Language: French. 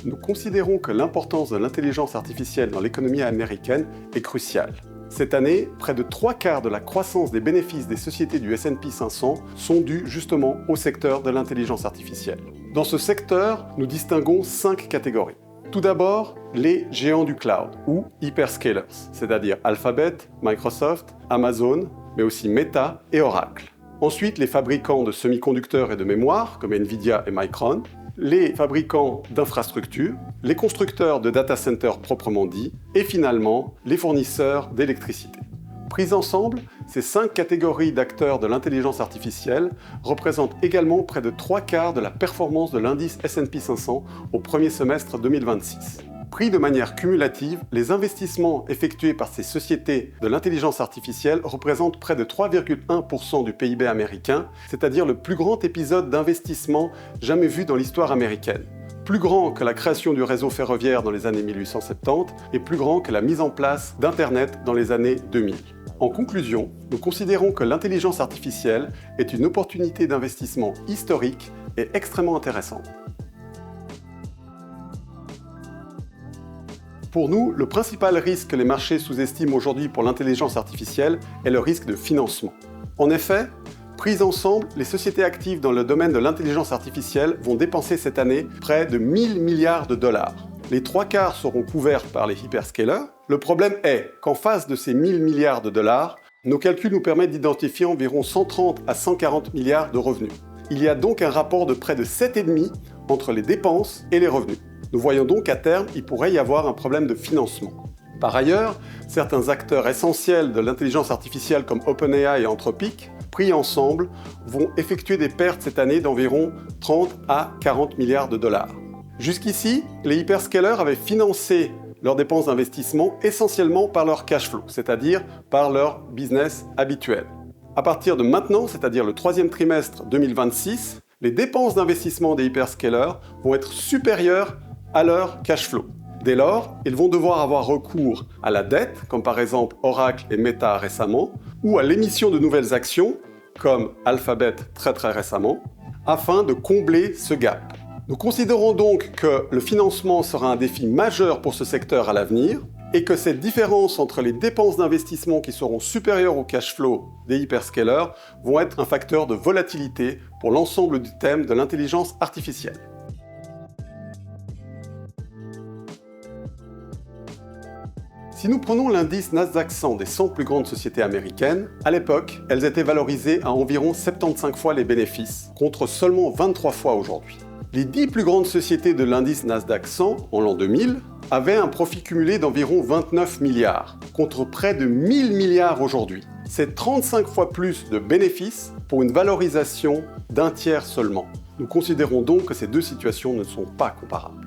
nous considérons que l'importance de l'intelligence artificielle dans l'économie américaine est cruciale. Cette année, près de 3/4 de la croissance des bénéfices des sociétés du S&P 500 sont dus justement au secteur de l'intelligence artificielle. Dans ce secteur, nous distinguons 5 catégories. Tout d'abord, les géants du cloud, ou hyperscalers, c'est-à-dire Alphabet, Microsoft, Amazon, mais aussi Meta et Oracle. Ensuite, les fabricants de semi-conducteurs et de mémoire, comme Nvidia et Micron, les fabricants d'infrastructures, les constructeurs de data centers proprement dits, et finalement, les fournisseurs d'électricité. Prises ensemble, ces 5 catégories d'acteurs de l'intelligence artificielle représentent également près de 3/4 de la performance de l'indice S&P 500 au premier semestre 2026. Pris de manière cumulative, les investissements effectués par ces sociétés de l'intelligence artificielle représentent près de 3,1% du PIB américain, c'est-à-dire le plus grand épisode d'investissement jamais vu dans l'histoire américaine. Plus grand que la création du réseau ferroviaire dans les années 1870 et plus grand que la mise en place d'Internet dans les années 2000. En conclusion, nous considérons que l'intelligence artificielle est une opportunité d'investissement historique et extrêmement intéressante. Pour nous, le principal risque que les marchés sous-estiment aujourd'hui pour l'intelligence artificielle est le risque de financement. En effet, prises ensemble, les sociétés actives dans le domaine de l'intelligence artificielle vont dépenser cette année près de 1 000 milliards de dollars. Les 3/4 seront couverts par les hyperscalers. Le problème est qu'en face de ces 1 000 milliards de dollars, nos calculs nous permettent d'identifier environ 130 à 140 milliards de revenus. Il y a donc un rapport de près de 7,5 entre les dépenses et les revenus. Nous voyons donc qu'à terme, il pourrait y avoir un problème de financement. Par ailleurs, certains acteurs essentiels de l'intelligence artificielle comme OpenAI et Anthropic, pris ensemble, vont effectuer des pertes cette année d'environ 30 à 40 milliards de dollars. Jusqu'ici, les hyperscalers avaient financé leurs dépenses d'investissement essentiellement par leur cash flow, c'est-à-dire par leur business habituel. À partir de maintenant, c'est-à-dire le troisième trimestre 2026, les dépenses d'investissement des hyperscalers vont être supérieures à leur cash flow. Dès lors, ils vont devoir avoir recours à la dette, comme par exemple Oracle et Meta récemment, ou à l'émission de nouvelles actions, comme Alphabet très récemment, afin de combler ce gap. Nous considérons donc que le financement sera un défi majeur pour ce secteur à l'avenir et que cette différence entre les dépenses d'investissement qui seront supérieures au cash flow des hyperscalers vont être un facteur de volatilité pour l'ensemble du thème de l'intelligence artificielle. Si nous prenons l'indice Nasdaq 100 des 100 plus grandes sociétés américaines, à l'époque, elles étaient valorisées à environ 75 fois les bénéfices, contre seulement 23 fois aujourd'hui. Les 10 plus grandes sociétés de l'indice Nasdaq 100 en l'an 2000 avaient un profit cumulé d'environ 29 milliards, contre près de 1000 milliards aujourd'hui. C'est 35 fois plus de bénéfices pour une valorisation d'1 tiers seulement. Nous considérons donc que ces deux situations ne sont pas comparables.